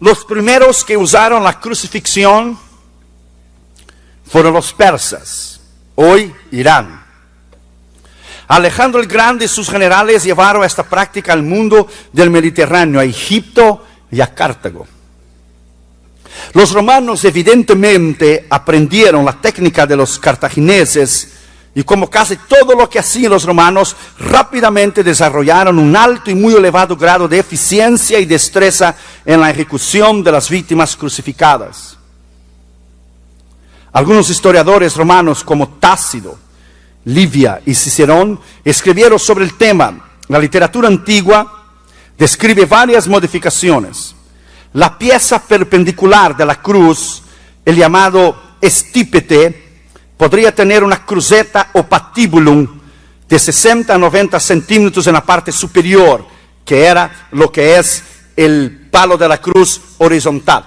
Los primeros que usaron la crucifixión fueron los persas, hoy Irán. Alejandro el Grande y sus generales llevaron esta práctica al mundo del Mediterráneo, a Egipto y a Cartago. Los romanos evidentemente aprendieron la técnica de los cartagineses y como casi todo lo que hacían los romanos, rápidamente desarrollaron un alto y muy elevado grado de eficiencia y destreza en la ejecución de las víctimas crucificadas. Algunos historiadores romanos como Tácito, Livia y Cicerón escribieron sobre el tema. La literatura antigua describe varias modificaciones. La pieza perpendicular de la cruz, el llamado estípete, podría tener una cruceta o patibulum de 60 a 90 centímetros en la parte superior, que era lo que es el palo de la cruz horizontal.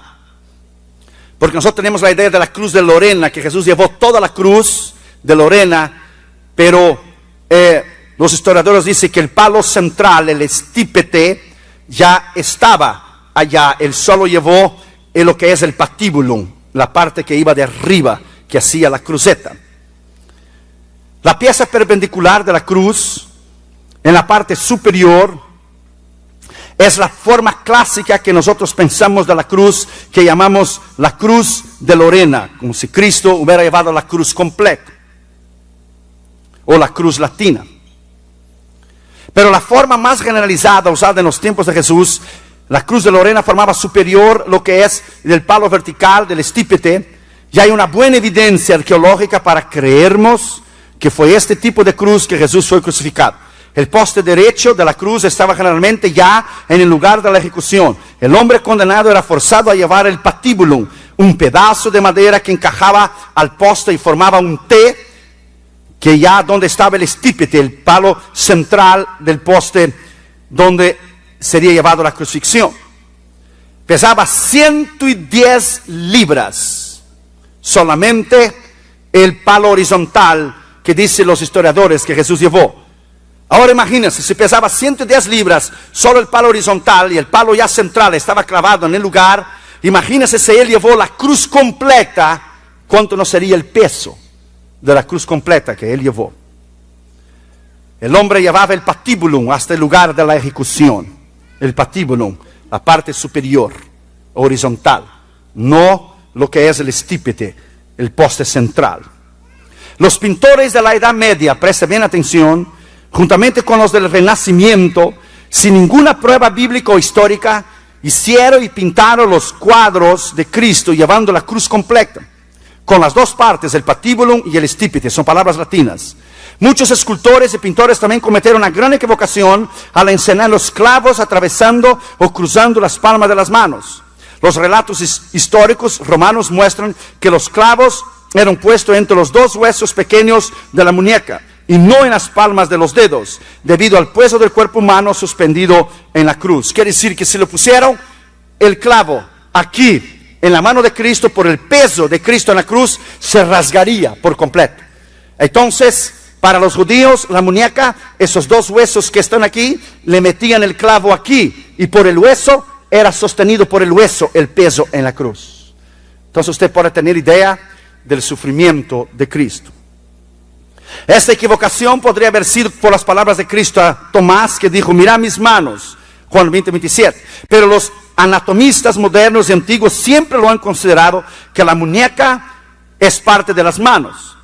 Porque nosotros tenemos la idea de la cruz de Lorena, que Jesús llevó toda la cruz de Lorena, pero los historiadores dicen que el palo central, el estípete, ya estaba allá. Él solo llevó lo que es el patibulum, la parte que iba de arriba, que hacía la cruceta. La pieza perpendicular de la cruz, en la parte superior, es la forma clásica que nosotros pensamos de la cruz, que llamamos la cruz de Lorena, como si Cristo hubiera llevado la cruz completa, o la cruz latina. Pero la forma más generalizada usada en los tiempos de Jesús, la cruz de Lorena formaba superior lo que es del palo vertical, del estípete. Ya hay una buena evidencia arqueológica para creernos que fue este tipo de cruz que Jesús fue crucificado. El poste derecho de la cruz estaba generalmente ya en el lugar de la ejecución. El hombre condenado era forzado a llevar el patibulum, un pedazo de madera que encajaba al poste y formaba un T, que ya donde estaba el estípete, el palo central del poste donde sería llevado la crucifixión. Pesaba 110 libras. Solamente el palo horizontal que dicen los historiadores que Jesús llevó. Ahora imagínense, si pesaba 110 libras, solo el palo horizontal y el palo ya central estaba clavado en el lugar, imagínense si él llevó la cruz completa, ¿cuánto no sería el peso de la cruz completa que él llevó? El hombre llevaba el patibulum hasta el lugar de la ejecución. El patibulum, la parte superior, horizontal, no lo que es el estípete, el poste central. Los pintores de la Edad Media, presten bien atención, juntamente con los del Renacimiento, sin ninguna prueba bíblica o histórica, hicieron y pintaron los cuadros de Cristo llevando la cruz completa, con las dos partes, el patibulum y el estípete, son palabras latinas. Muchos escultores y pintores también cometieron una gran equivocación al enseñar los clavos atravesando o cruzando las palmas de las manos. Los relatos históricos romanos muestran que los clavos eran puestos entre los dos huesos pequeños de la muñeca y no en las palmas de los dedos, debido al peso del cuerpo humano suspendido en la cruz. Quiere decir que si le pusieron el clavo aquí en la mano de Cristo, por el peso de Cristo en la cruz, se rasgaría por completo. Entonces, para los judíos, la muñeca, esos dos huesos que están aquí, le metían el clavo aquí y por el hueso era sostenido por el hueso el peso en la cruz. Entonces usted puede tener idea del sufrimiento de Cristo. Esta equivocación podría haber sido por las palabras de Cristo a Tomás, que dijo: mira mis manos, Juan 20:27. Pero los anatomistas modernos y antiguos siempre lo han considerado que la muñeca es parte de las manos.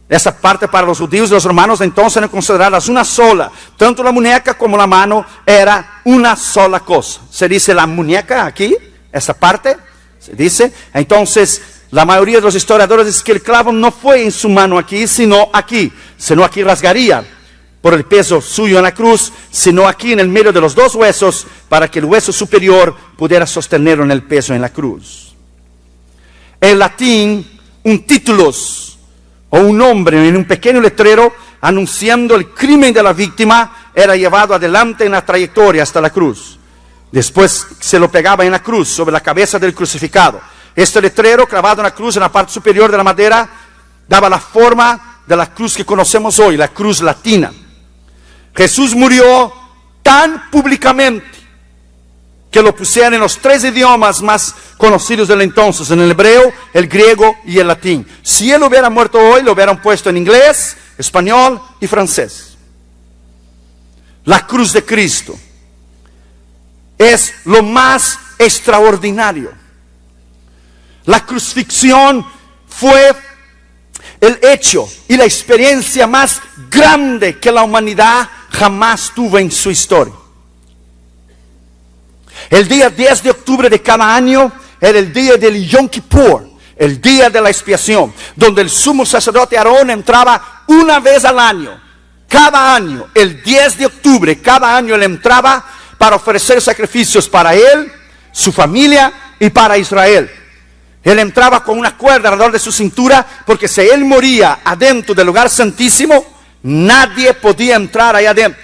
Esa parte para los judíos y los romanos entonces eran consideradas una sola. Tanto la muñeca como la mano era una sola cosa. Se dice la muñeca aquí, esa parte, se dice. Entonces, la mayoría de los historiadores dicen que el clavo no fue en su mano aquí, sino aquí. Sino aquí rasgaría por el peso suyo en la cruz, sino aquí en el medio de los dos huesos, para que el hueso superior pudiera sostenerlo en el peso en la cruz. En latín, un titulus, o un nombre en un pequeño letrero anunciando el crimen de la víctima, era llevado adelante en la trayectoria hasta la cruz. Después se lo pegaba en la cruz, sobre la cabeza del crucificado. Este letrero, clavado en la cruz, en la parte superior de la madera, daba la forma de la cruz que conocemos hoy, la cruz latina. Jesús murió tan públicamente que lo pusieran en los 3 idiomas más conocidos del entonces, en el hebreo, el griego y el latín. Si él hubiera muerto hoy, lo hubieran puesto en inglés, español y francés. La cruz de Cristo es lo más extraordinario. La crucifixión fue el hecho y la experiencia más grande que la humanidad jamás tuvo en su historia. El día 10 de octubre de cada año era el día del Yom Kippur, el día de la expiación, donde el sumo sacerdote Aarón entraba una vez al año. Cada año, el 10 de octubre, cada año él entraba para ofrecer sacrificios para él, su familia y para Israel. Él entraba con una cuerda alrededor de su cintura, porque si él moría adentro del lugar santísimo, nadie podía entrar ahí adentro.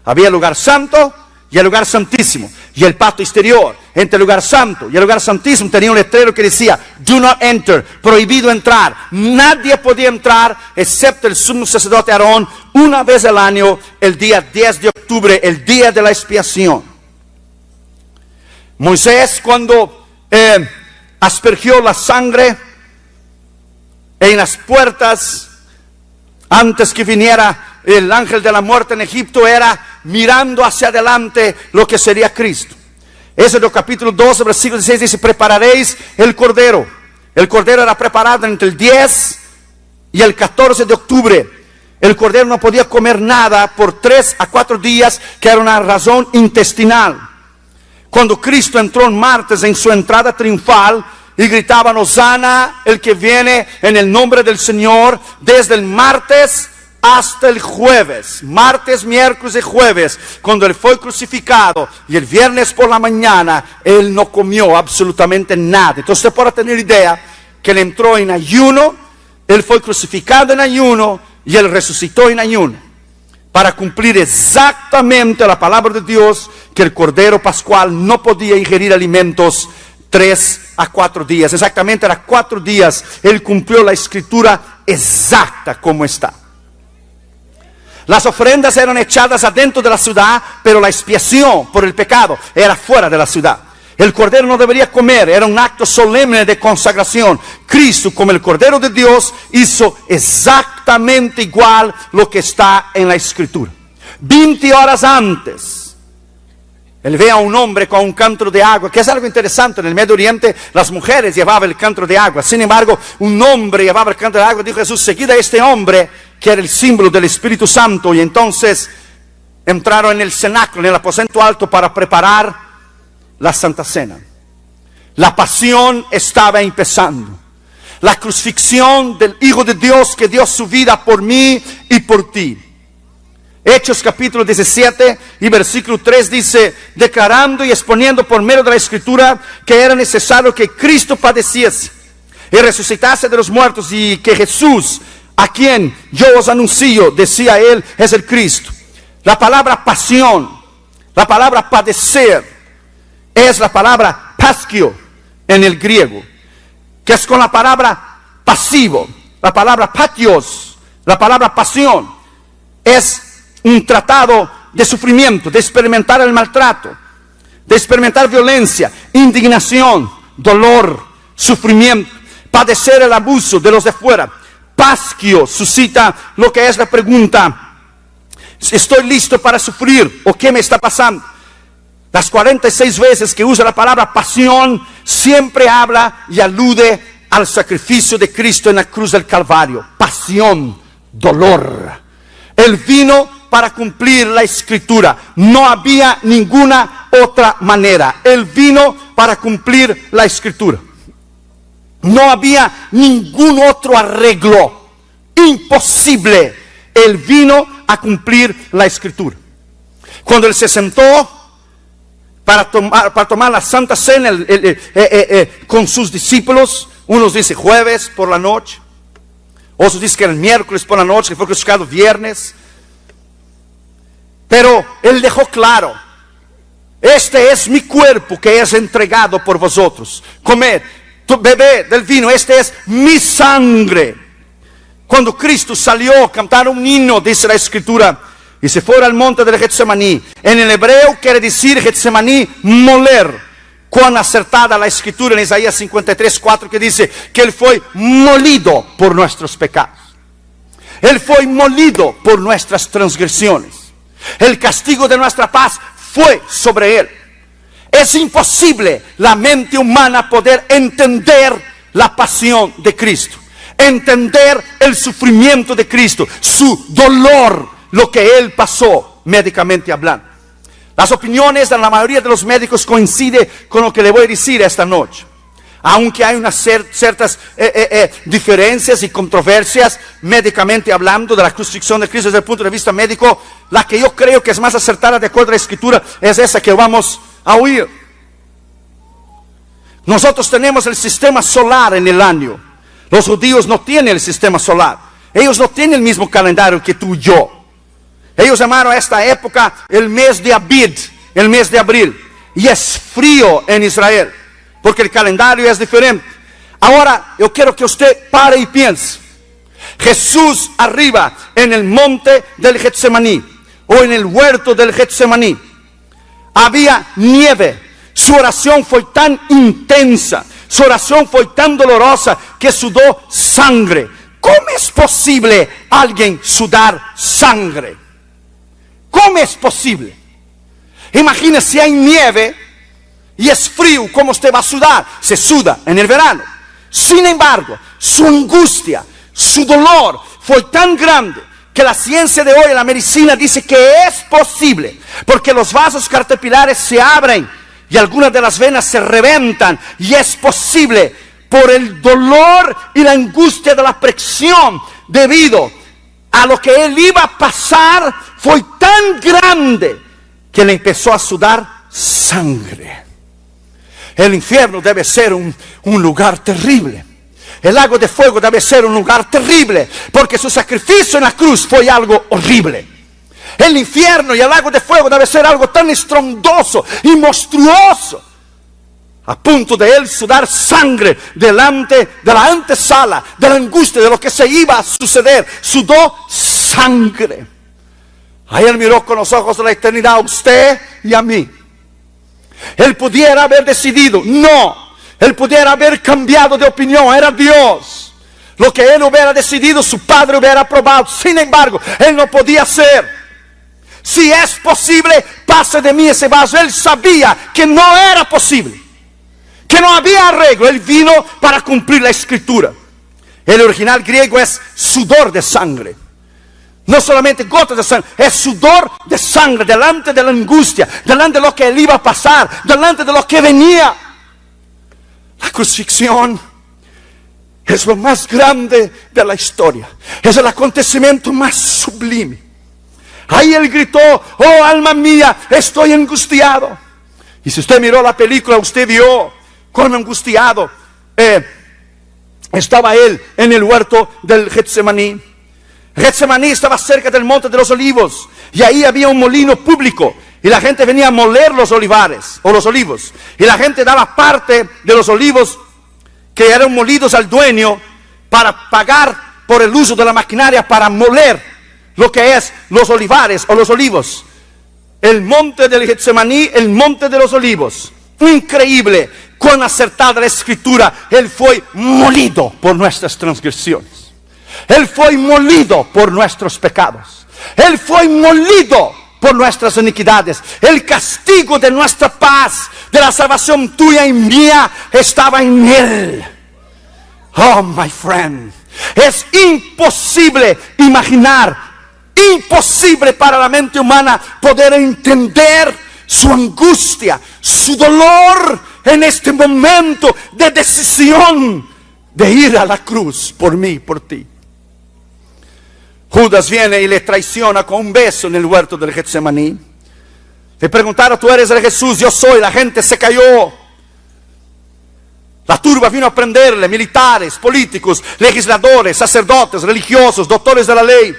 Había el lugar santo y el lugar santísimo, y el patio exterior. Entre el lugar santo y el lugar santísimo tenía un letrero que decía: do not enter, prohibido entrar. Nadie podía entrar excepto el sumo sacerdote Aarón, una vez al año, el día 10 de octubre, el día de la expiación. Moisés, cuando aspergió la sangre en las puertas, antes que viniera el ángel de la muerte en Egipto, era mirando hacia adelante lo que sería Cristo. Éxodo capítulo 12, versículo 16 dice: prepararéis el cordero. El cordero era preparado entre el 10 y el 14 de octubre. El cordero no podía comer nada por 3 a 4 días, que era una razón intestinal. Cuando Cristo entró en martes en su entrada triunfal y gritaban: Hosana, el que viene en el nombre del Señor, desde el martes hasta el jueves, martes, miércoles y jueves, cuando él fue crucificado, y el viernes por la mañana él no comió absolutamente nada. Entonces usted puede tener idea que él entró en ayuno, él fue crucificado en ayuno y él resucitó en ayuno, para cumplir exactamente la palabra de Dios, que el Cordero Pascual no podía ingerir alimentos 3 a 4 días. Exactamente era 4 días. Él cumplió la escritura exacta como está. Las ofrendas eran echadas adentro de la ciudad, pero la expiación por el pecado era fuera de la ciudad. El cordero no debería comer, era un acto solemne de consagración. Cristo, como el Cordero de Dios, hizo exactamente igual lo que está en la Escritura. 20 horas antes, él ve a un hombre con un cántaro de agua, que es algo interesante. En el Medio Oriente las mujeres llevaban el cántaro de agua. Sin embargo, un hombre llevaba el cántaro de agua. Dijo Jesús: seguid a este hombre, que era el símbolo del Espíritu Santo. Y entonces entraron en el cenáculo, en el aposento alto, para preparar la Santa Cena. La pasión estaba empezando. La crucifixión del Hijo de Dios, que dio su vida por mí y por ti. Hechos capítulo 17 y versículo 3 dice: declarando y exponiendo por medio de la Escritura que era necesario que Cristo padeciese y resucitase de los muertos, y que Jesús, a quien yo os anuncio, decía él, es el Cristo. La palabra pasión, la palabra padecer, es la palabra paschio en el griego, que es con la palabra pasivo. La palabra patios, la palabra pasión, es un tratado de sufrimiento, de experimentar el maltrato, de experimentar violencia, indignación, dolor, sufrimiento, padecer el abuso de los de fuera. Paschio suscita lo que es la pregunta: ¿estoy listo para sufrir o qué me está pasando? Las 46 veces que usa la palabra pasión, siempre habla y alude al sacrificio de Cristo en la cruz del Calvario. Pasión, dolor. Él vino para cumplir la Escritura. No había ninguna otra manera. Él vino para cumplir la Escritura. No había ningún otro arreglo. Imposible. Él vino a cumplir la Escritura. Cuando él se sentó para tomar la Santa Cena con sus discípulos, unos dicen jueves por la noche, otros dicen que era el miércoles por la noche, que fue crucificado viernes. Pero él dejó claro: este es mi cuerpo que es entregado por vosotros. Comed, bebed del vino, este es mi sangre. Cuando Cristo salió, cantaron un himno, dice la Escritura: y se fue al monte del Getsemaní. En el hebreo quiere decir Getsemaní, moler. Cuán acertada la escritura en Isaías 53:4 que dice que Él fue molido por nuestros pecados. Él fue molido por nuestras transgresiones. El castigo de nuestra paz fue sobre Él. Es imposible la mente humana poder entender la pasión de Cristo, entender el sufrimiento de Cristo, su dolor, lo que Él pasó médicamente hablando. Las opiniones de la mayoría de los médicos coinciden con lo que le voy a decir esta noche. Aunque hay unas ciertas diferencias y controversias médicamente hablando de la crucifixión de Cristo desde el punto de vista médico, la que yo creo que es más acertada de acuerdo a la Escritura es esa que vamos a oír. Nosotros tenemos el sistema solar en el año. Los judíos no tienen el sistema solar. Ellos no tienen el mismo calendario que tú y yo. Ellos llamaron a esta época el mes de Abid, el mes de abril. Y es frío en Israel, porque el calendario es diferente. Ahora, yo quiero que usted pare y piense. Jesús arriba en el monte del Getsemaní, o en el huerto del Getsemaní, había nieve. Su oración fue tan intensa, su oración fue tan dolorosa, que sudó sangre. ¿Cómo es posible alguien sudar sangre? ¿Cómo es posible? Imagínese si hay nieve y es frío, ¿cómo usted va a sudar? Se suda en el verano. Sin embargo, su angustia, su dolor fue tan grande que la ciencia de hoy, la medicina, dice que es posible, porque los vasos capilares se abren y algunas de las venas se reventan, y es posible por el dolor y la angustia de la presión debido a lo que él iba a pasar, fue tan grande que le empezó a sudar sangre. El infierno debe ser un lugar terrible. El lago de fuego debe ser un lugar terrible, porque su sacrificio en la cruz fue algo horrible. El infierno y el lago de fuego debe ser algo tan estrondoso y monstruoso, a punto de él sudar sangre delante de la antesala de la angustia de lo que se iba a suceder. Sudó sangre. Ahí él miró con los ojos de la eternidad a usted y a mí. Él pudiera haber decidido, no. Él pudiera haber cambiado de opinión, era Dios. Lo que él hubiera decidido, su Padre hubiera aprobado. Sin embargo, él no podía hacer. Si es posible, pase de mí ese vaso. Él sabía que no era posible, que no había arreglo. Él vino para cumplir la Escritura. El original griego es sudor de sangre. No solamente gotas de sangre, es sudor de sangre delante de la angustia, delante de lo que él iba a pasar, delante de lo que venía. La crucifixión es lo más grande de la historia. Es el acontecimiento más sublime. Ahí él gritó, oh alma mía, estoy angustiado. Y si usted miró la película, usted vio cuán angustiado estaba él en el huerto del Getsemaní. Getsemaní estaba cerca del monte de los olivos, y ahí había un molino público, y la gente venía a moler los olivares, o los olivos, y la gente daba parte de los olivos que eran molidos al dueño para pagar por el uso de la maquinaria para moler lo que es los olivares o los olivos. El monte del Getsemaní, el monte de los olivos. Increíble cuán acertada la Escritura. Él fue molido por nuestras transgresiones. Él fue molido por nuestros pecados. Él fue molido por nuestras iniquidades. El castigo de nuestra paz, de la salvación tuya y mía, estaba en Él. Oh, my friend. Es imposible imaginar, imposible para la mente humana poder entender su angustia, su dolor en este momento de decisión de ir a la cruz por mí, por ti. Judas viene y le traiciona con un beso en el huerto del Getsemaní. Le preguntaron, tú eres el Jesús. Yo soy. La gente se cayó. La turba vino a prenderle, militares, políticos, legisladores, sacerdotes, religiosos, doctores de la ley.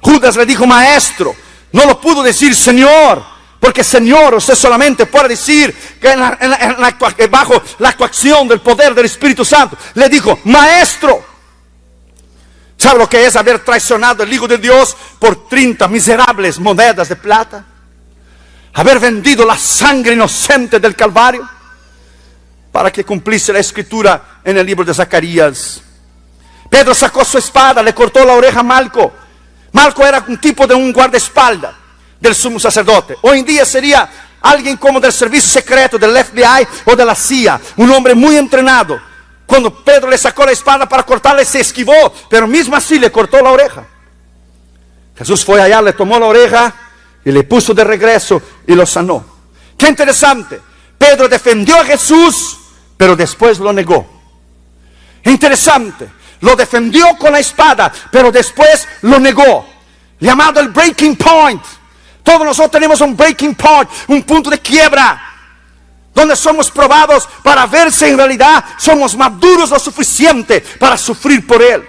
Judas le dijo, maestro. No lo pudo decir Señor, porque Señor usted solamente puede decir que bajo la actuación del poder del Espíritu Santo. Le dijo, maestro. ¿Sabe lo que es haber traicionado al Hijo de Dios por 30 miserables monedas de plata? Haber vendido la sangre inocente del Calvario para que cumpliese la escritura en el libro de Zacarías. Pedro sacó su espada, le cortó la oreja a Malco. Malco era un tipo de un guardaespaldas del sumo sacerdote. Hoy en día sería alguien como del servicio secreto, del FBI o de la CIA, un hombre muy entrenado. Cuando Pedro le sacó la espada para cortarle, se esquivó, pero mismo así le cortó la oreja. Jesús fue allá, le tomó la oreja y le puso de regreso y lo sanó. Qué interesante. Pedro defendió a Jesús, pero después lo negó. Interesante. Lo defendió con la espada, pero después lo negó. Llamado el breaking point. Todos nosotros tenemos un breaking point, un punto de quiebra, donde somos probados para ver si en realidad somos maduros lo suficiente para sufrir por Él.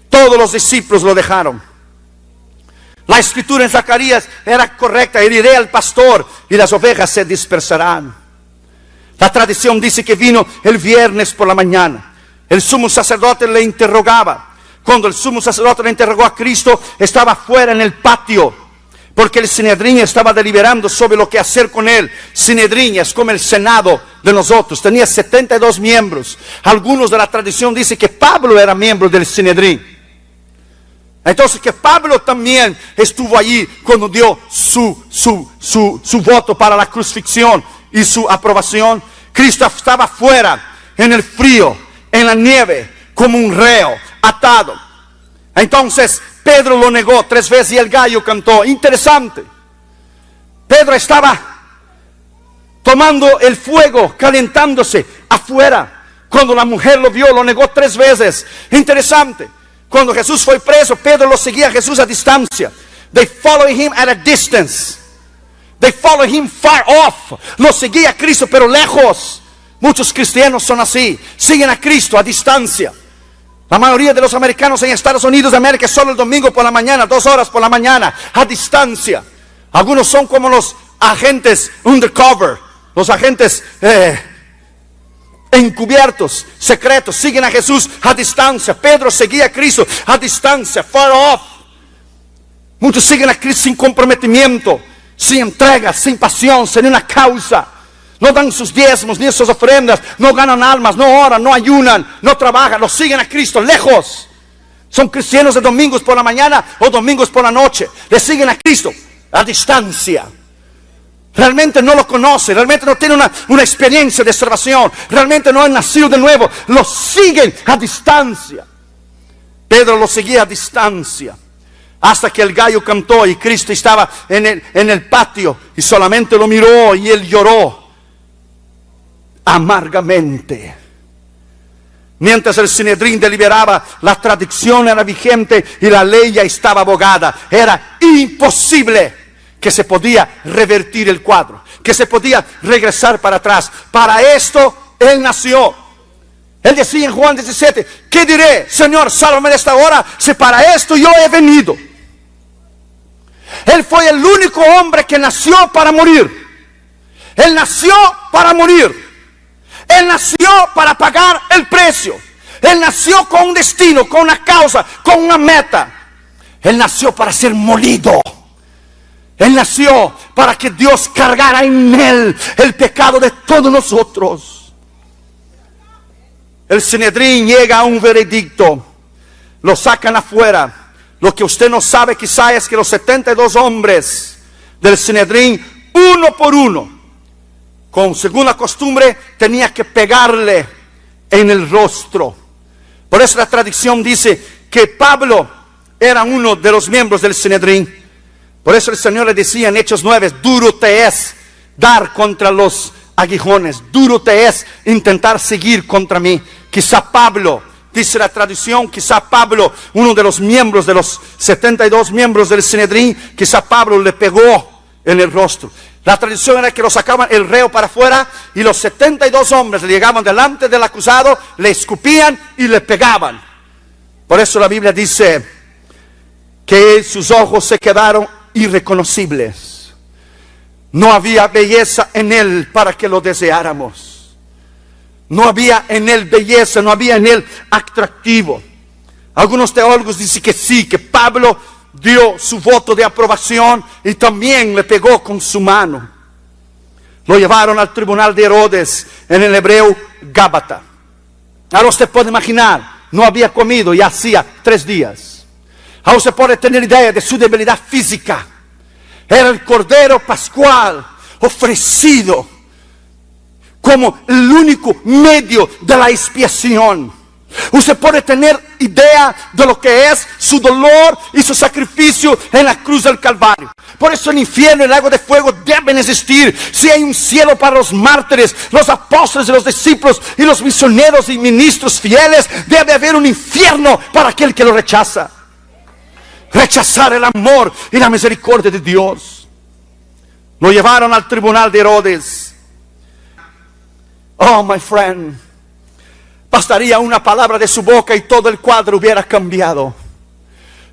Todos los discípulos lo dejaron. La escritura en Zacarías era correcta: heriré al pastor y las ovejas se dispersarán. La tradición dice que vino el viernes por la mañana. El sumo sacerdote le interrogaba. Cuando el sumo sacerdote le interrogó a Cristo, estaba fuera en el patio, porque el Sinedrín estaba deliberando sobre lo que hacer con él. Sinedrín es como el Senado de nosotros. Tenía 72 miembros. Algunos de la tradición dicen que Pablo era miembro del Sinedrín. Entonces que Pablo también estuvo allí cuando dio su voto para la crucifixión y su aprobación. Cristo estaba fuera, en el frío, en la nieve, como un reo, atado. Entonces Pedro lo negó 3 veces y el gallo cantó. Interesante. Pedro estaba tomando el fuego, calentándose afuera. Cuando la mujer lo vio, lo negó 3 veces. Interesante. Cuando Jesús fue preso, Pedro lo seguía a Jesús a distancia. They followed him at a distance. They followed him far off. Lo seguía a Cristo, pero lejos. Muchos cristianos son así. Siguen a Cristo a distancia. La mayoría de los americanos en Estados Unidos de América solo el domingo por la mañana, 2 horas por la mañana, a distancia. Algunos son como los agentes undercover, los agentes encubiertos, secretos, siguen a Jesús a distancia. Pedro seguía a Cristo a distancia, far off. Muchos siguen a Cristo sin comprometimiento, sin entrega, sin pasión, sin una causa. No dan sus diezmos ni sus ofrendas, no ganan almas, no oran, no ayunan, no trabajan, los siguen a Cristo lejos. Son cristianos de domingos por la mañana o domingos por la noche. Le siguen a Cristo a distancia. Realmente no lo conocen, realmente no tienen una experiencia de salvación, realmente no han nacido de nuevo, lo siguen a distancia. Pedro lo seguía a distancia, hasta que el gallo cantó y Cristo estaba en el patio y solamente lo miró y él lloró amargamente. Mientras el Sinedrín deliberaba, la tradición era vigente y la ley ya estaba abogada. Era imposible que se podía revertir el cuadro, que se podía regresar para atrás. Para esto Él nació. Él decía en Juan 17, ¿qué diré? Señor, sálvame de esta hora, si para esto yo he venido. Él fue el único hombre que nació para morir. Él nació para morir. Él nació para pagar el precio. Él nació con un destino, con una causa, con una meta. Él nació para ser molido. Él nació para que Dios cargara en Él el pecado de todos nosotros. El Sinedrín llega a un veredicto. Lo sacan afuera. Lo que usted no sabe quizá es que los 72 hombres del Sinedrín, uno por uno, según la costumbre, tenía que pegarle en el rostro. Por eso la tradición dice que Pablo era uno de los miembros del Sinedrín. Por eso el Señor le decía en Hechos 9, duro te es dar contra los aguijones, duro te es intentar seguir contra mí. Quizá Pablo, dice la tradición, quizá Pablo, uno de los miembros de los 72 miembros del Sinedrín, quizá Pablo le pegó en el rostro. La tradición era que lo sacaban el reo para afuera y los 72 hombres le llegaban delante del acusado, le escupían y le pegaban. Por eso la Biblia dice que sus ojos se quedaron irreconocibles. No había belleza en él para que lo deseáramos. No había en él belleza, no había en él atractivo. Algunos teólogos dicen que sí, que Pablo dio su voto de aprobación y también le pegó con su mano. Lo llevaron al tribunal de Herodes, en el hebreo Gábata. Ahora usted puede imaginar, no había comido y hacía 3 días. Ahora usted puede tener idea de su debilidad física. Era el Cordero Pascual ofrecido como el único medio de la expiación. Usted puede tener idea de lo que es su dolor y su sacrificio en la cruz del Calvario. Por eso el infierno y el lago de fuego deben existir. Si hay un cielo para los mártires, los apóstoles y los discípulos y los misioneros y ministros fieles, debe haber un infierno para aquel que lo rechaza. Rechazar el amor y la misericordia de Dios. Lo llevaron al tribunal de Herodes. Oh, my friend, bastaría una palabra de su boca y todo el cuadro hubiera cambiado.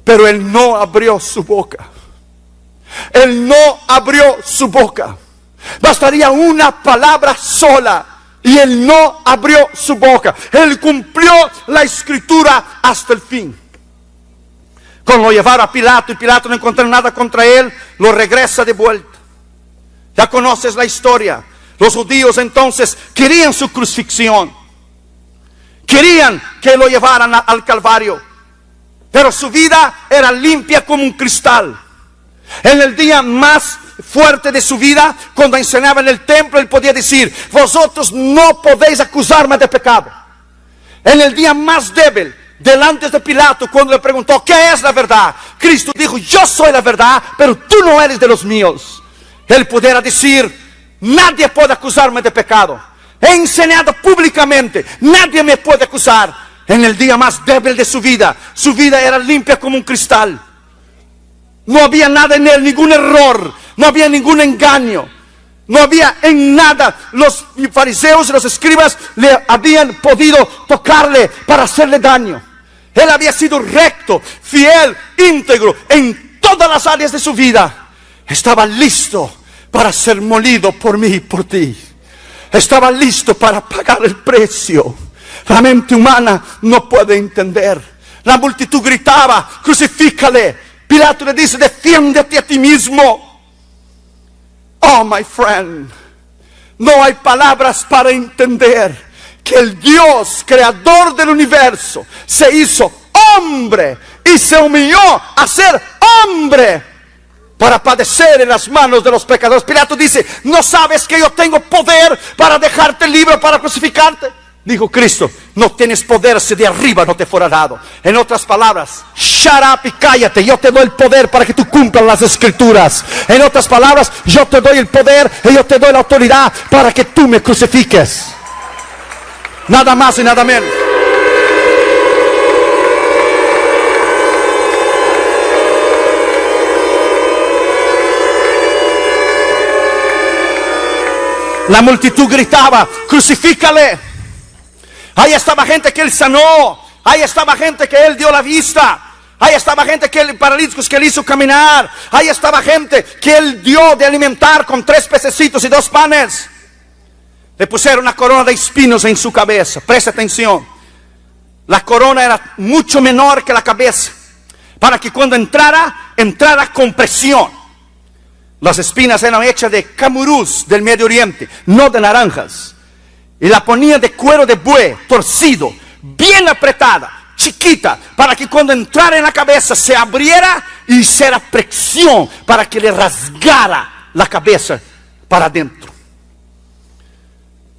Pero él no abrió su boca. Él no abrió su boca. Bastaría una palabra sola y él no abrió su boca. Él cumplió la escritura hasta el fin. Cuando lo llevaron a Pilato y Pilato no encontró nada contra él, lo regresa de vuelta. Ya conoces la historia. Los judíos entonces querían su crucifixión. Querían que lo llevaran al Calvario. Pero su vida era limpia como un cristal. En el día más fuerte de su vida, cuando enseñaba en el templo, él podía decir: vosotros no podéis acusarme de pecado. En el día más débil, delante de Pilato, cuando le preguntó ¿qué es la verdad?, Cristo dijo: yo soy la verdad, pero tú no eres de los míos. Él pudiera decir: nadie puede acusarme de pecado. He enseñado públicamente, nadie me puede acusar. En el día más débil de su vida era limpia como un cristal. No había nada en él, ningún error, no había ningún engaño, no había en nada. Los fariseos y los escribas le habían podido tocarle para hacerle daño. Él había sido recto, fiel, íntegro en todas las áreas de su vida. Estaba listo para ser molido por mí y por ti. Estaba listo para pagar el precio. La mente humana no puede entender. La multitud gritaba: crucifícale. Pilato le dice: defiéndete a ti mismo. Oh, my friend, no hay palabras para entender que el Dios creador del universo se hizo hombre y se humilló a ser hombre para padecer en las manos de los pecadores. Pilato dice: ¿no sabes que yo tengo poder para dejarte libre, para crucificarte? Dijo Cristo: no tienes poder si de arriba no te fuera dado. En otras palabras, shut up y cállate. Yo te doy el poder para que tú cumplas las escrituras. En otras palabras, yo te doy el poder y yo te doy la autoridad para que tú me crucifiques. Nada más y nada menos. La multitud gritaba: crucifícale. Ahí estaba gente que él sanó. Ahí estaba gente que él dio la vista. Ahí estaba gente que él, paralíticos que él hizo caminar. Ahí estaba gente que él dio de alimentar con 3 pececitos y 2 panes. Le pusieron una corona de espinos en su cabeza. Presta atención. La corona era mucho menor que la cabeza, para que cuando entrara con presión. Las espinas eran hechas de camurús del Medio Oriente, no de naranjas. Y la ponía de cuero de buey, torcido, bien apretada, chiquita, para que cuando entrara en la cabeza se abriera y hiciera presión para que le rasgara la cabeza para adentro.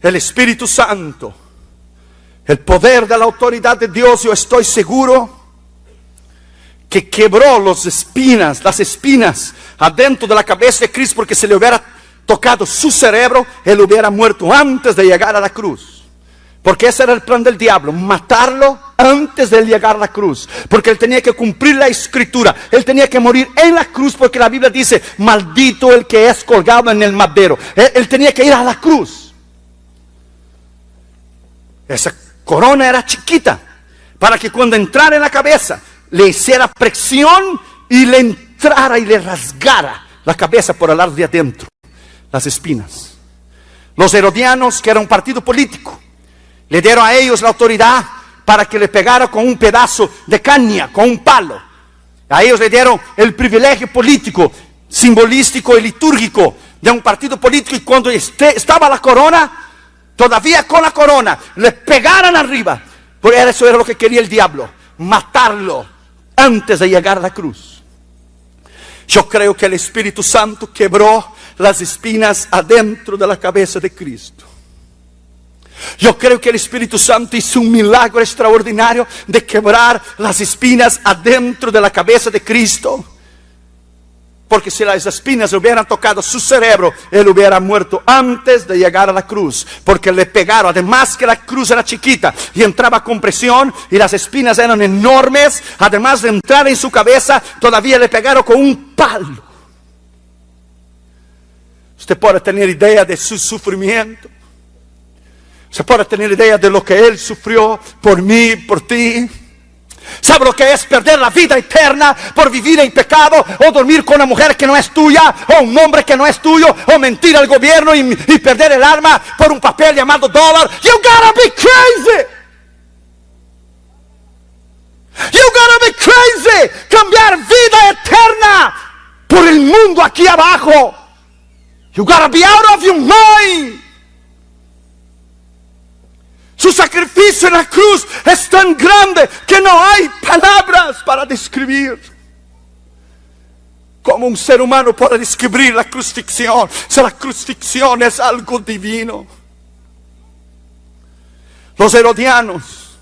El Espíritu Santo, el poder de la autoridad de Dios, yo estoy seguro que quebró las espinas adentro de la cabeza de Cristo, porque si le hubiera tocado su cerebro, él hubiera muerto antes de llegar a la cruz. Porque ese era el plan del diablo: matarlo antes de llegar a la cruz. Porque él tenía que cumplir la escritura. Él tenía que morir en la cruz, porque la Biblia dice: maldito el que es colgado en el madero. Él tenía que ir a la cruz. Esa corona era chiquita, para que cuando entrara en la cabeza le hiciera presión y le entrara y le rasgara la cabeza por el lado de adentro. Las espinas. Los herodianos, que era un partido político, le dieron a ellos la autoridad para que le pegara con un pedazo de caña, con un palo. A ellos le dieron el privilegio político, simbolístico y litúrgico de un partido político, y cuando estaba la corona, todavía con la corona, le pegaran arriba. Porque eso era lo que quería el diablo, matarlo antes de llegar a la cruz. Yo creo que el Espíritu Santo quebró las espinas adentro de la cabeza de Cristo. Yo creo que el Espíritu Santo hizo un milagro extraordinario de quebrar las espinas adentro de la cabeza de Cristo. Porque si las espinas hubieran tocado su cerebro, él hubiera muerto antes de llegar a la cruz. Porque le pegaron, además que la cruz era chiquita y entraba con presión y las espinas eran enormes, además de entrar en su cabeza, todavía le pegaron con un palo. Usted puede tener idea de su sufrimiento. Usted puede tener idea de lo que él sufrió por mí, por ti. ¿Sabe lo que es perder la vida eterna por vivir en pecado? O dormir con una mujer que no es tuya, o un hombre que no es tuyo, o mentir al gobierno y perder el alma por un papel llamado dólar. You gotta be crazy. You gotta be crazy. Cambiar vida eterna por el mundo aquí abajo. You gotta be out of your mind. Su sacrificio en la cruz es tan grande que no hay palabras para describir. ¿Cómo un ser humano puede describir la crucifixión? Si la crucifixión es algo divino. Los herodianos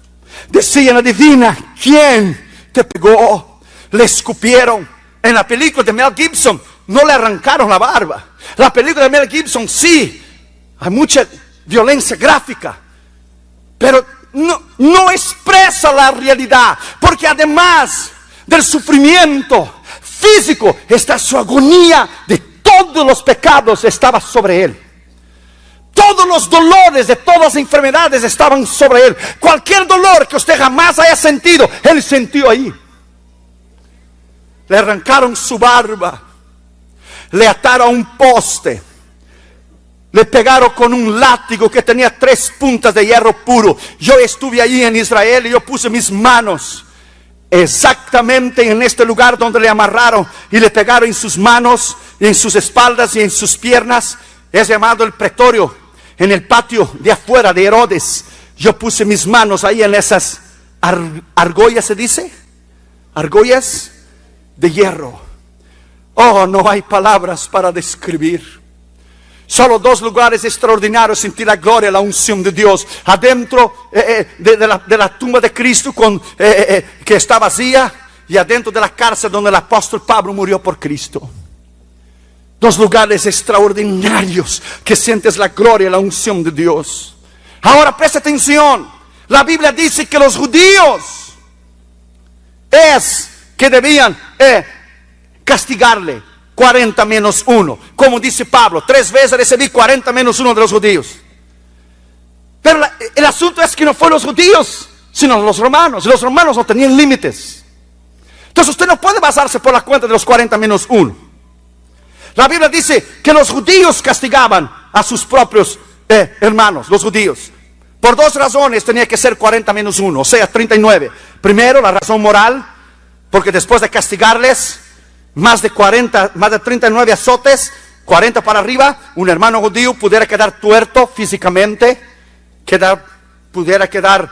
decían: adivina quién te pegó. Le escupieron. En la película de Mel Gibson no le arrancaron la barba. La película de Mel Gibson sí, hay mucha violencia gráfica, pero no expresa la realidad, porque además del sufrimiento físico está su agonía de todos los pecados estaba sobre él. Todos los dolores de todas las enfermedades estaban sobre él. Cualquier dolor que usted jamás haya sentido, él sintió ahí. Le arrancaron su barba, le ataron a un poste, le pegaron con un látigo que tenía 3 puntas de hierro puro. Yo estuve allí en Israel y yo puse mis manos exactamente en este lugar donde le amarraron y le pegaron en sus manos, en sus espaldas y en sus piernas. Es llamado el pretorio, en el patio de afuera de Herodes. Yo puse mis manos ahí en esas argollas, ¿se dice? Argollas de hierro. Oh, no hay palabras para describir. Solo 2 lugares extraordinarios sentí la gloria, la unción de Dios. Adentro de la tumba de Cristo que está vacía, y adentro de la cárcel donde el apóstol Pablo murió por Cristo. 2 lugares extraordinarios que sientes la gloria y la unción de Dios. Ahora presta atención. La Biblia dice que los judíos es que debían castigarle. 40 menos 1, como dice Pablo, 3 veces recibí 40 menos 1 de los judíos. Pero el asunto es que no fueron los judíos, sino los romanos. Y los romanos no tenían límites. Entonces usted no puede basarse por la cuenta de los 40 menos 1. La Biblia dice que los judíos castigaban a sus propios hermanos, los judíos. Por 2 razones tenía que ser 40 menos 1, o sea 39. Primero, la razón moral, porque después de castigarles más de 39 azotes, 40 para arriba, un hermano judío pudiera quedar tuerto físicamente, pudiera quedar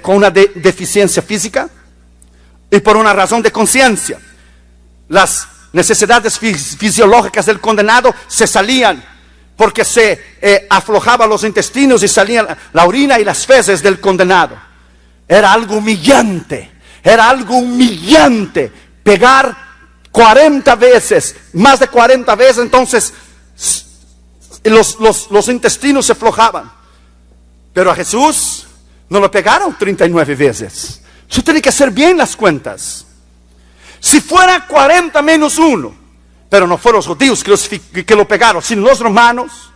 con una deficiencia física, y por una razón de conciencia. Las necesidades fisiológicas del condenado se salían, porque se aflojaban los intestinos y salían la orina y las feces del condenado. Era algo humillante, pegar 40 veces, más de 40 veces, entonces los intestinos se aflojaban. Pero a Jesús no lo pegaron 39 veces. Usted tiene que hacer bien las cuentas. Si fuera 40 menos 1, pero no fueron los judíos que lo pegaron, sino los romanos.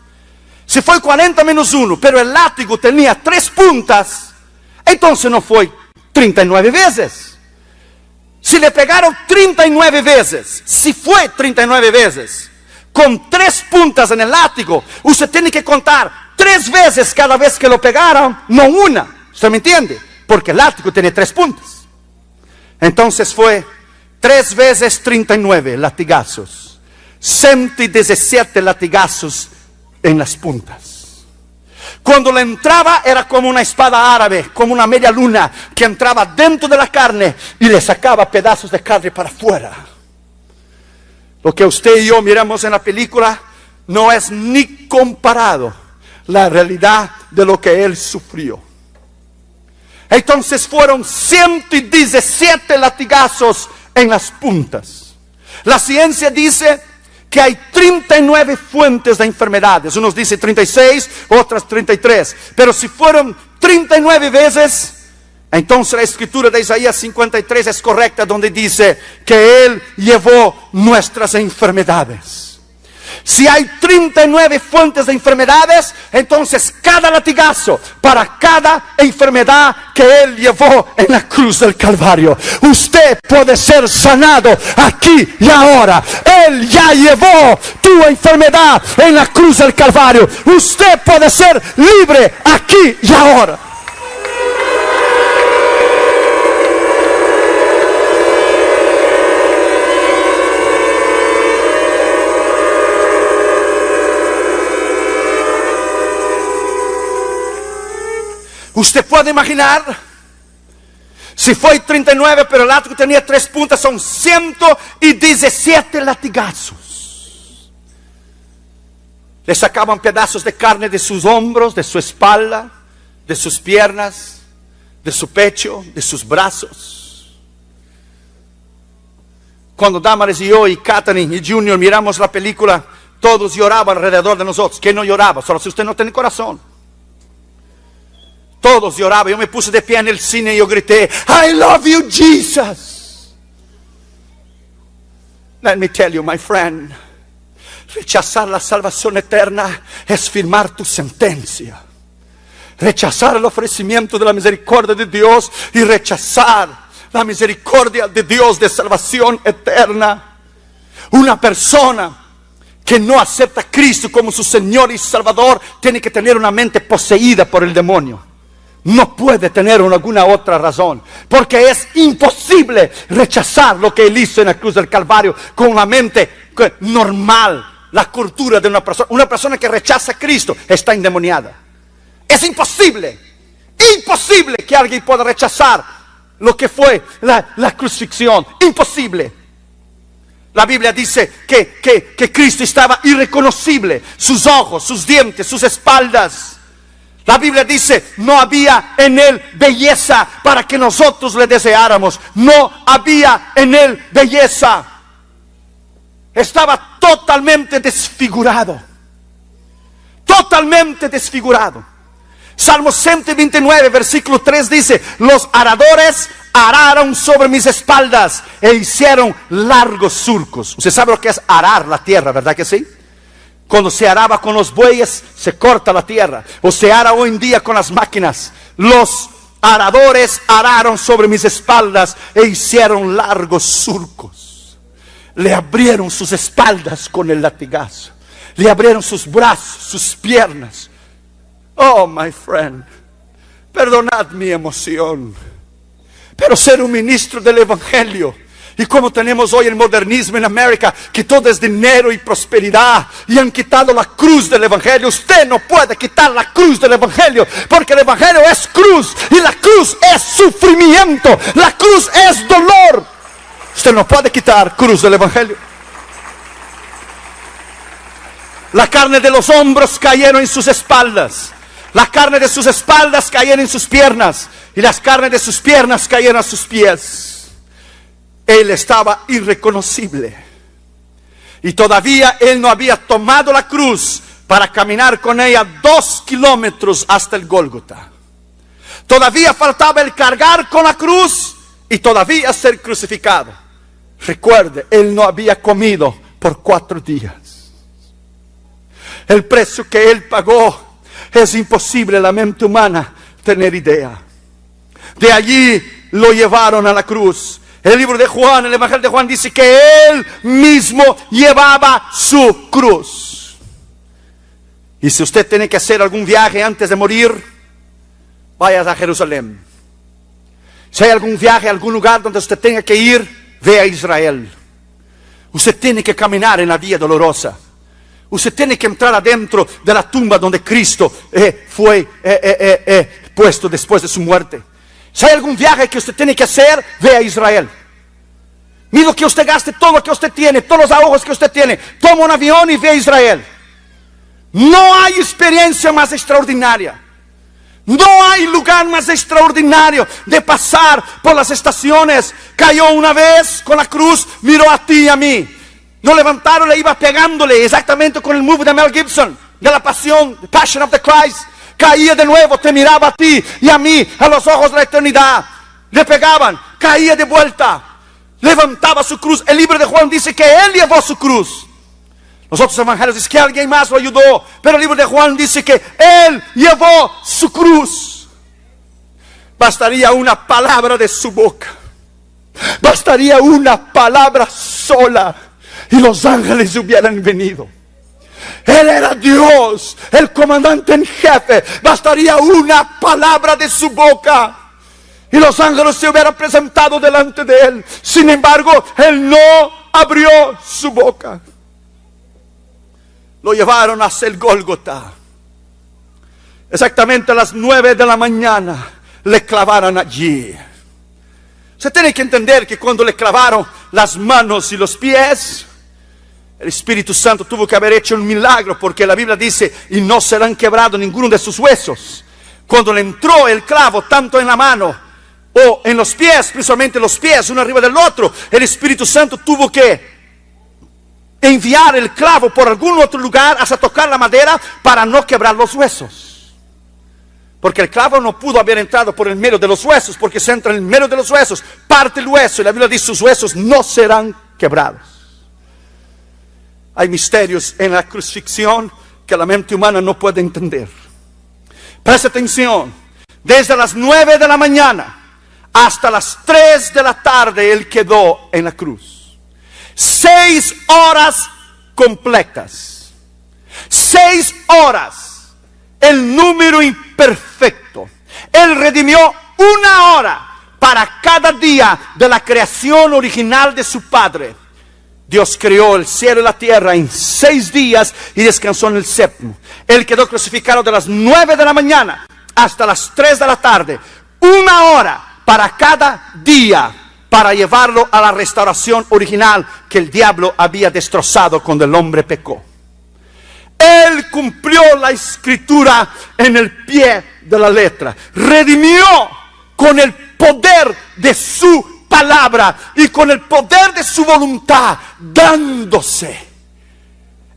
Si fue 40 menos 1, pero el látigo tenía 3 puntas, entonces no fue 39 veces. Si le pegaron 39 veces, si fue 39 veces, con 3 puntas en el látigo, usted tiene que contar 3 veces cada vez que lo pegaron, no 1, ¿Usted me entiende? Porque el látigo tiene 3 puntas. Entonces fue 3 veces 39 latigazos. 117 latigazos en las puntas. Cuando le entraba era como una espada árabe, como una media luna que entraba dentro de la carne y le sacaba pedazos de carne para afuera. Lo que usted y yo miramos en la película no es ni comparado la realidad de lo que él sufrió. Entonces fueron 117 latigazos en las puntas. La ciencia dice que hay 39 fuentes de enfermedades. Unos dicen 36, otras 33. Pero si fueron 39 veces, entonces la escritura de Isaías 53 es correcta, donde dice que Él llevó nuestras enfermedades. Si hay 39 fuentes de enfermedades, entonces cada latigazo para cada enfermedad que Él llevó en la cruz del Calvario. Usted puede ser sanado aquí y ahora. Él ya llevó tu enfermedad en la cruz del Calvario. Usted puede ser libre aquí y ahora. Usted puede imaginar, si fue 39, pero el látigo tenía 3 puntas, son 117 latigazos. Le sacaban pedazos de carne de sus hombros, de su espalda, de sus piernas, de su pecho, de sus brazos. Cuando Damaris y yo y Katherine y Junior miramos la película, todos lloraban alrededor de nosotros. ¿Quién no lloraba? Solo si usted no tiene corazón. Todos lloraban. Yo me puse de pie en el cine y yo grité, I love you, Jesus. Let me tell you, my friend, rechazar la salvación eterna es firmar tu sentencia. Rechazar el ofrecimiento de la misericordia de Dios y rechazar la misericordia de Dios de salvación eterna. Una persona que no acepta a Cristo como su Señor y Salvador tiene que tener una mente poseída por el demonio. No puede tener alguna otra razón, porque es imposible rechazar lo que Él hizo en la cruz del Calvario con una mente normal, la cultura de una persona. Una persona que rechaza a Cristo está endemoniada. Es imposible que alguien pueda rechazar lo que fue la crucifixión. Imposible. La Biblia dice que Cristo estaba irreconocible, sus ojos, sus dientes, sus espaldas. La Biblia dice, no había en Él belleza para que nosotros le deseáramos. No había en Él belleza. Estaba totalmente desfigurado. Totalmente desfigurado. Salmo 129, versículo 3 dice, los aradores araron sobre mis espaldas e hicieron largos surcos. Usted sabe lo que es arar la tierra, ¿verdad que sí? Cuando se araba con los bueyes, se corta la tierra. O se ara hoy en día con las máquinas. Los aradores araron sobre mis espaldas e hicieron largos surcos. Le abrieron sus espaldas con el latigazo. Le abrieron sus brazos, sus piernas. Oh, my friend, perdonad mi emoción, pero ser un ministro del Evangelio, y como tenemos hoy el modernismo en América, que todo es dinero y prosperidad, y han quitado la cruz del Evangelio. Usted no puede quitar la cruz del Evangelio, porque el Evangelio es cruz, y la cruz es sufrimiento, la cruz es dolor. Usted no puede quitar cruz del Evangelio. La carne de los hombros cayeron en sus espaldas. La carne de sus espaldas cayeron en sus piernas. Y las carnes de sus piernas cayeron a sus pies. Él estaba irreconocible. Y todavía Él no había tomado la cruz para caminar con ella 2 kilómetros hasta el Gólgota. Todavía faltaba el cargar con la cruz y todavía ser crucificado. Recuerde, Él no había comido por 4 días. El precio que Él pagó es imposible la mente humana tener idea. De allí lo llevaron a la cruz. El libro de Juan, el Evangelio de Juan dice que Él mismo llevaba su cruz. Y si usted tiene que hacer algún viaje antes de morir, vaya a Jerusalén. Si hay algún viaje, algún lugar donde usted tenga que ir, ve a Israel. Usted tiene que caminar en la vía dolorosa. Usted tiene que entrar adentro de la tumba donde Cristo fue puesto después de su muerte. Si hay algún viaje que usted tiene que hacer, ve a Israel. Mire que usted gaste todo lo que usted tiene, todos los ahorros que usted tiene. Toma un avión y ve a Israel. No hay experiencia más extraordinaria. No hay lugar más extraordinario de pasar por las estaciones. Cayó una vez con la cruz, miró a ti y a mí. Lo levantaron, le iba pegándole, exactamente con el movie de Mel Gibson, de la pasión, The Passion of the Christ. Caía de nuevo, te miraba a ti y a mí, a los ojos de la eternidad. Le pegaban, caía de vuelta, levantaba su cruz. El libro de Juan dice que él llevó su cruz. Los otros evangelios dicen que alguien más lo ayudó, pero el libro de Juan dice que él llevó su cruz. Bastaría una palabra de su boca. Bastaría una palabra sola y los ángeles hubieran venido. Él era Dios, el comandante en jefe. Bastaría una palabra de su boca y los ángeles se hubieran presentado delante de él. Sin embargo, él no abrió su boca. Lo llevaron hacia el Gólgota. Exactamente a las 9 de la mañana le clavaron allí. Se tiene que entender que cuando le clavaron las manos y los pies, el Espíritu Santo tuvo que haber hecho un milagro, porque la Biblia dice, y no serán quebrados ninguno de sus huesos. Cuando le entró el clavo tanto en la mano o en los pies, principalmente los pies, uno arriba del otro, el Espíritu Santo tuvo que enviar el clavo por algún otro lugar hasta tocar la madera para no quebrar los huesos. Porque el clavo no pudo haber entrado por el medio de los huesos, porque se entra en el medio de los huesos, parte el hueso, y la Biblia dice, sus huesos no serán quebrados. Hay misterios en la crucifixión que la mente humana no puede entender. Presta atención, desde las 9 de la mañana hasta las 3 de la tarde él quedó en la cruz. 6 horas completas. 6 horas. El número imperfecto. Él redimió 1 hora para cada día de la creación original de su Padre. Dios creó el cielo y la tierra en 6 días y descansó en el 7º. Él quedó crucificado de las 9 de la mañana hasta las 3 de la tarde. 1 hora para cada día, para llevarlo a la restauración original que el diablo había destrozado cuando el hombre pecó. Él cumplió la escritura en el pie de la letra. Redimió con el poder de su palabra y con el poder de su voluntad, dándose.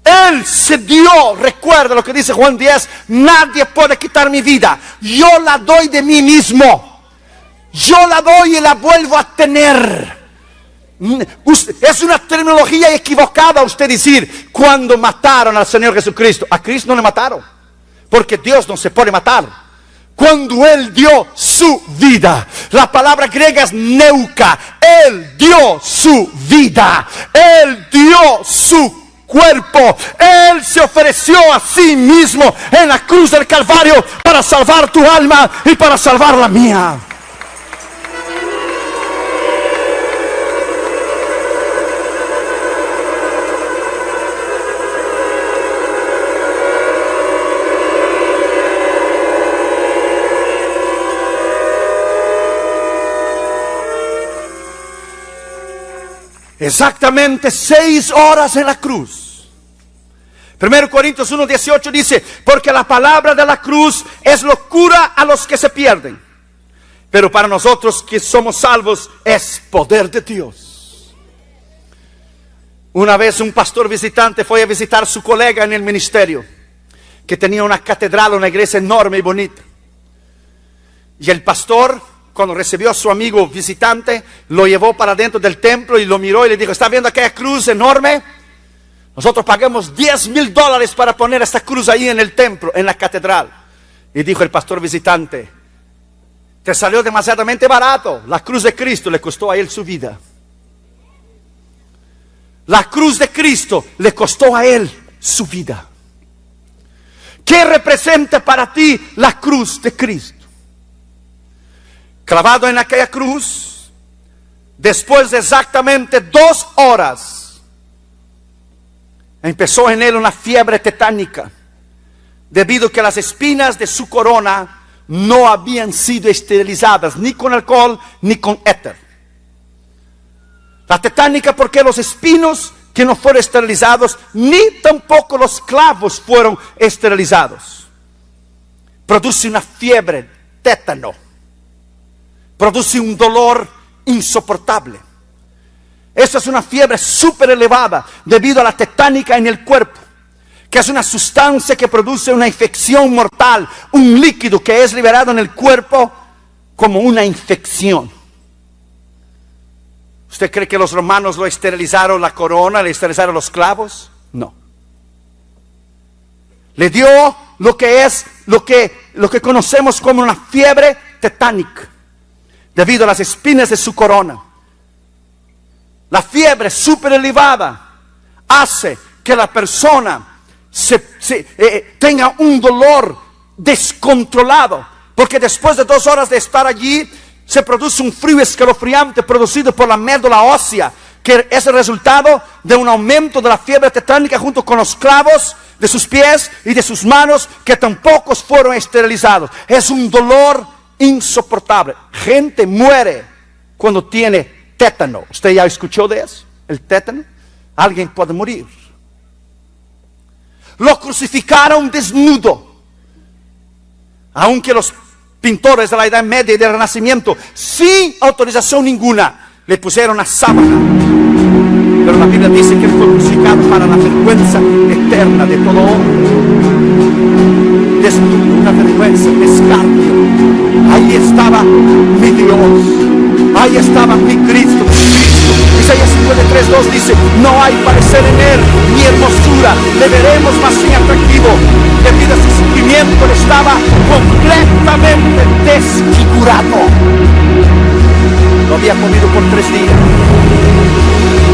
Él se dio, recuerda lo que dice Juan 10, nadie puede quitar mi vida, yo la doy de mí mismo. Yo la doy y la vuelvo a tener. Es una terminología equivocada usted decir, cuando mataron al Señor Jesucristo. A Cristo no le mataron, porque Dios no se puede matar. Cuando Él dio su vida, la palabra griega es neuka. Él dio su vida, Él dio su cuerpo. Él se ofreció a sí mismo en la cruz del Calvario para salvar tu alma y para salvar la mía. Exactamente 6 horas en la cruz. 1 Corintios 1:18 dice, porque la palabra de la cruz es locura a los que se pierden, pero para nosotros que somos salvos es poder de Dios. Una vez un pastor visitante fue a visitar a su colega en el ministerio, que tenía una catedral, una iglesia enorme y bonita. Y el pastor, cuando recibió a su amigo visitante, lo llevó para dentro del templo y lo miró y le dijo, ¿está viendo aquella cruz enorme? Nosotros pagamos $10,000 para poner esta cruz ahí en el templo, en la catedral. Y dijo el pastor visitante, te salió demasiadamente barato. La cruz de Cristo le costó a él su vida. La cruz de Cristo le costó a él su vida. ¿Qué representa para ti la cruz de Cristo? clavado en aquella cruz, después de exactamente 2 horas, empezó en él una fiebre tetánica, debido a que las espinas de su corona no habían sido esterilizadas, ni con alcohol, ni con éter. La tetánica porque los espinos que no fueron esterilizados, ni tampoco los clavos fueron esterilizados. Produce una fiebre, tétano. Produce un dolor insoportable. Esta es una fiebre súper elevada debido a la tetánica en el cuerpo, que es una sustancia que produce una infección mortal, un líquido que es liberado en el cuerpo como una infección. ¿Usted cree que los romanos lo esterilizaron la corona, le esterilizaron los clavos? No. Le dio lo que conocemos como una fiebre tetánica, debido a las espinas de su corona. La fiebre súper elevada hace que la persona tenga un dolor descontrolado, porque después de 2 horas de estar allí, se produce un frío escalofriante producido por la médula ósea, que es el resultado de un aumento de la fiebre tetánica junto con los clavos de sus pies y de sus manos, que tampoco fueron esterilizados. Es un dolor insoportable. Gente muere cuando tiene tétano. ¿Usted ya escuchó de eso? El tétano. Alguien puede morir. Lo crucificaron desnudo, aunque los pintores de la Edad Media y del Renacimiento, sin autorización ninguna, le pusieron una sábana. Pero la Biblia dice que fue crucificado para la vergüenza eterna de todo hombre. Desnudo, una vergüenza, escarnio. Ahí estaba mi Dios, ahí estaba mi Cristo. Isaías 53:2 dice: no hay parecer en él, ni hermosura, le veremos más sin atractivo. Debido a su sufrimiento, él estaba completamente desfigurado. Lo había comido por 3 días.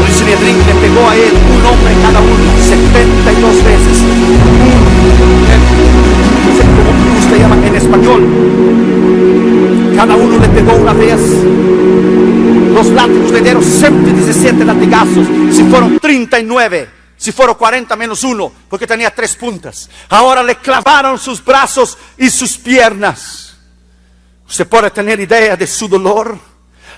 El Sanedrín le pegó a él, un hombre cada uno, 72 veces. Como usted llama en español, cada uno le pegó una vez. Los látigos le dieron 117 latigazos. Si fueron 39, si fueron 40 menos 1, porque tenía 3 puntas. Ahora le clavaron sus brazos y sus piernas. ¿Usted puede tener idea de su dolor?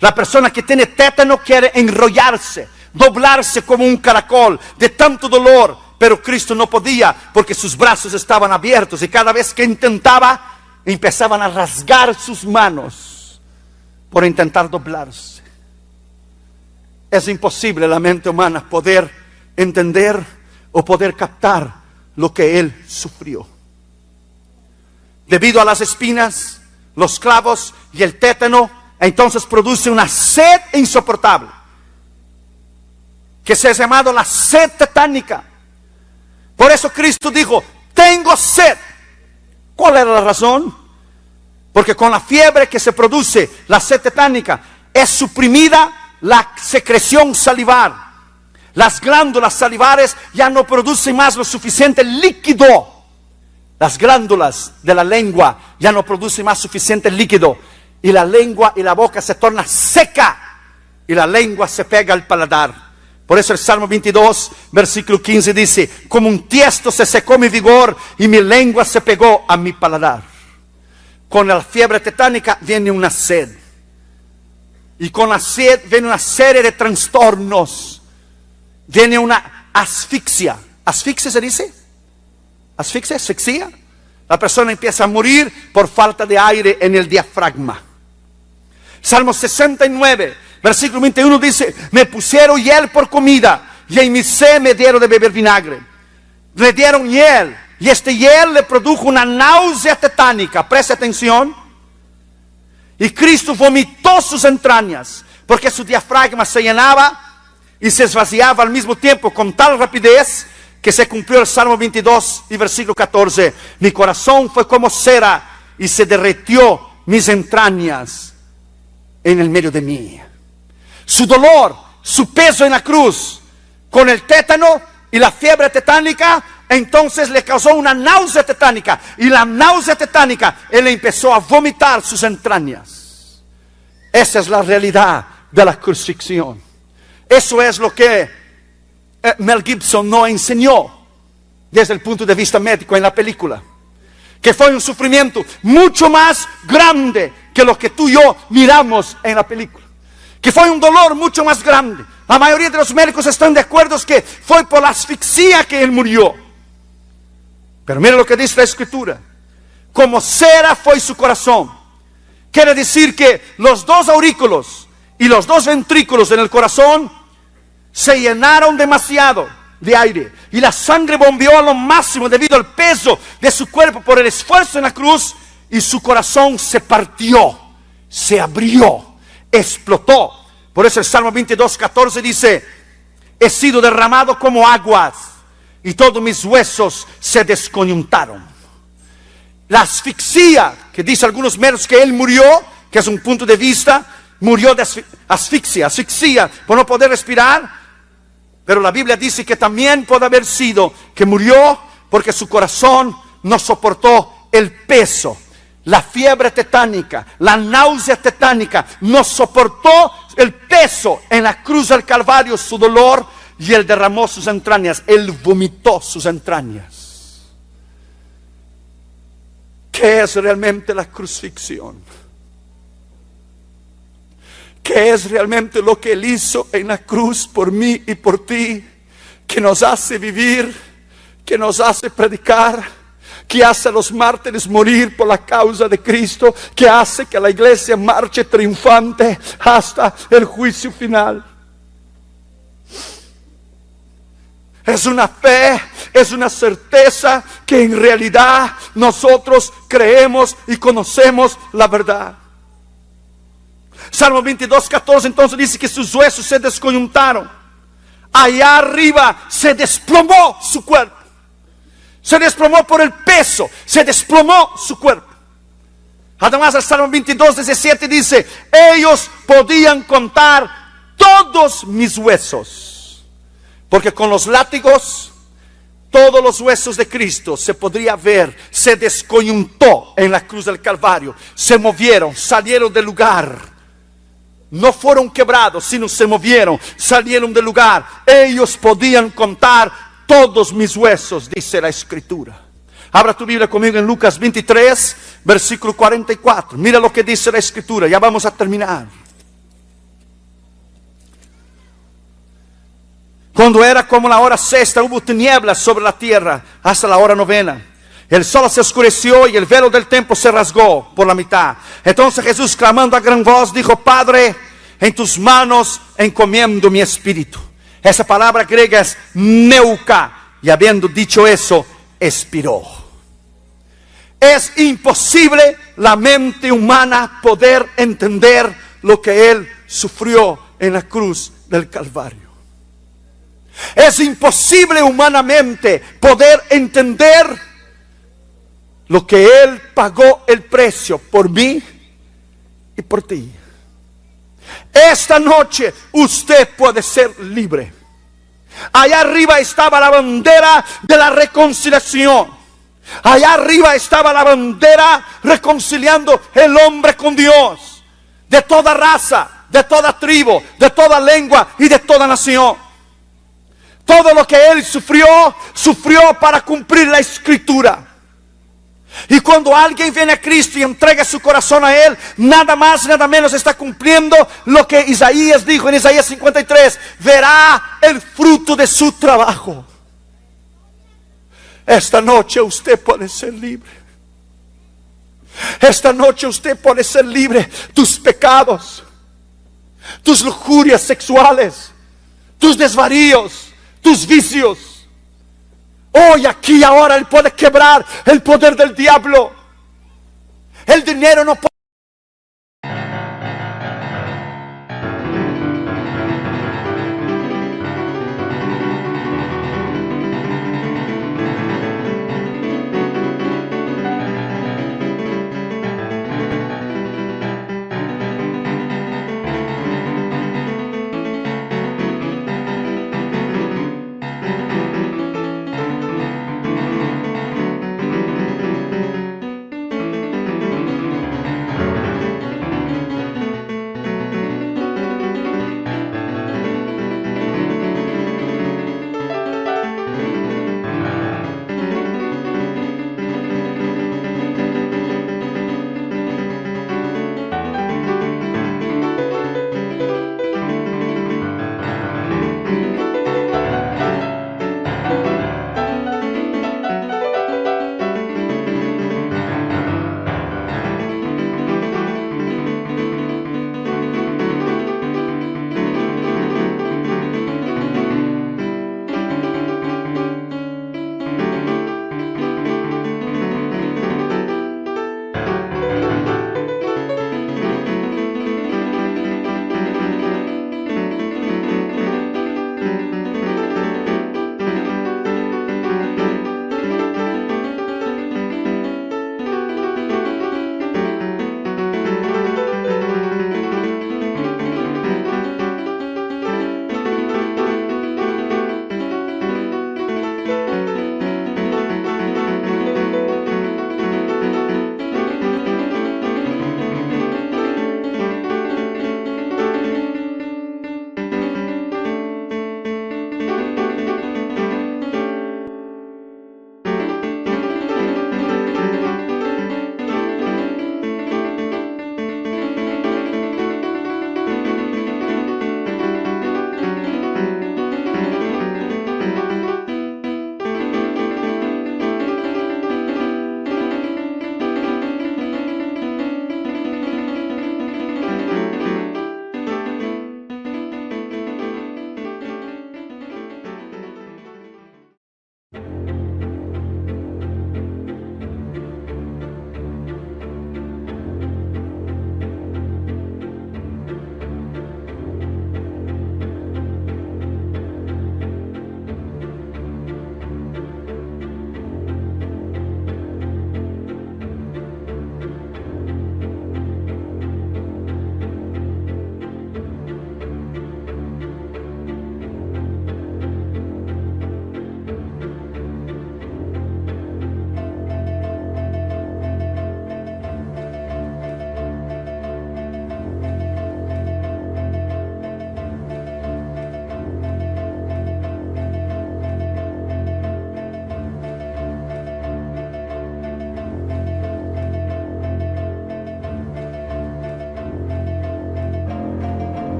La persona que tiene tétano quiere enrollarse, doblarse como un caracol de tanto dolor, pero Cristo no podía porque sus brazos estaban abiertos, y cada vez que intentaba, empezaban a rasgar sus manos por intentar doblarse. Es imposible la mente humana poder entender o poder captar lo que él sufrió. Debido a las espinas, los clavos y el tétano, entonces produce una sed insoportable, que se ha llamado la sed tetánica. Por eso Cristo dijo: tengo sed. ¿Cuál era la razón? Porque con la fiebre que se produce, la sed tetánica, es suprimida la secreción salivar. Las glándulas salivares ya no producen más lo suficiente líquido. Las glándulas de la lengua ya no producen más suficiente líquido, y la lengua y la boca se torna seca, y la lengua se pega al paladar. Por eso el Salmo 22, versículo 15 dice: como un tiesto se secó mi vigor, y mi lengua se pegó a mi paladar. Con la fiebre tetánica viene una sed. Y con la sed viene una serie de trastornos. Viene una asfixia. ¿Asfixia se dice? ¿Asfixia? ¿Asfixia? La persona empieza a morir por falta de aire en el diafragma. Salmo 69, versículo 21 dice: me pusieron hiel por comida, y en mi sed me dieron de beber vinagre. Le dieron hiel, y este hiel le produjo una náusea tetánica. Preste atención. Y Cristo vomitó sus entrañas, porque su diafragma se llenaba y se esvaciaba al mismo tiempo con tal rapidez que se cumplió el Salmo 22 y versículo 14. Mi corazón fue como cera y se derritió mis entrañas en el medio de mí. Su dolor, su peso en la cruz, con el tétano y la fiebre tetánica, entonces le causó una náusea tetánica. Y la náusea tetánica, él empezó a vomitar sus entrañas. Esa es la realidad de la crucifixión. Eso es lo que Mel Gibson no enseñó desde el punto de vista médico en la película. Que fue un sufrimiento mucho más grande que lo que tú y yo miramos en la película. Que fue un dolor mucho más grande. La mayoría de los médicos están de acuerdo que fue por la asfixia que él murió. Pero mira lo que dice la Escritura. Como cera fue su corazón. Quiere decir que los dos aurículos y los dos ventrículos en el corazón se llenaron demasiado de aire. Y la sangre bombeó a lo máximo debido al peso de su cuerpo por el esfuerzo en la cruz. Y su corazón se partió, se abrió, explotó. Por eso el Salmo 22:14 dice: he sido derramado como aguas y todos mis huesos se descoyuntaron. La asfixia, que dice algunos médicos que él murió, que es un punto de vista, murió de asfixia por no poder respirar. Pero la Biblia dice que también puede haber sido que murió porque su corazón no soportó el peso, la fiebre tetánica, la náusea tetánica, no soportó el peso en la cruz del Calvario, su dolor, y él derramó sus entrañas, él vomitó sus entrañas. ¿Qué es realmente la crucifixión? ¿Qué es realmente lo que él hizo en la cruz por mí y por ti? Que nos hace vivir, que nos hace predicar, que hace a los mártires morir por la causa de Cristo, que hace que la iglesia marche triunfante hasta el juicio final. Es una fe, es una certeza que en realidad nosotros creemos y conocemos la verdad. Salmo 22:14 entonces dice que sus huesos se descoyuntaron. Allá arriba se desplomó su cuerpo. Se desplomó por el peso, se desplomó su cuerpo. Además el Salmo 22:17 dice: ellos podían contar todos mis huesos. Porque con los látigos, todos los huesos de Cristo se podría ver, se descoyuntó en la cruz del Calvario. Se movieron, salieron del lugar. No fueron quebrados, sino se movieron, salieron del lugar. Ellos podían contar todos mis huesos, dice la Escritura. Abra tu Biblia conmigo en Lucas 23, versículo 44. Mira lo que dice la Escritura, ya vamos a terminar. Cuando era como la hora sexta, hubo tinieblas sobre la tierra hasta la hora novena. El sol se oscureció y el velo del templo se rasgó por la mitad. Entonces Jesús, clamando a gran voz, dijo: Padre, en tus manos encomiendo mi espíritu. Esa palabra griega es neuka, y habiendo dicho eso, expiró. Es imposible la mente humana poder entender lo que Él sufrió en la cruz del Calvario. Es imposible humanamente poder entender lo que Él pagó el precio por mí y por ti. Esta noche usted puede ser libre. Allá arriba estaba la bandera de la reconciliación. Allá arriba estaba la bandera reconciliando el hombre con Dios. De toda raza, de toda tribu, de toda lengua y de toda nación. Todo lo que Él sufrió, sufrió para cumplir la Escritura. Y cuando alguien viene a Cristo y entrega su corazón a Él, nada más, nada menos está cumpliendo lo que Isaías dijo en Isaías 53. Verá el fruto de su trabajo. Esta noche usted puede ser libre. Esta noche usted puede ser libre. Tus pecados, tus lujurias sexuales, tus desvaríos, tus vicios. Hoy, aquí, ahora, Él puede quebrar el poder del diablo. El dinero no puede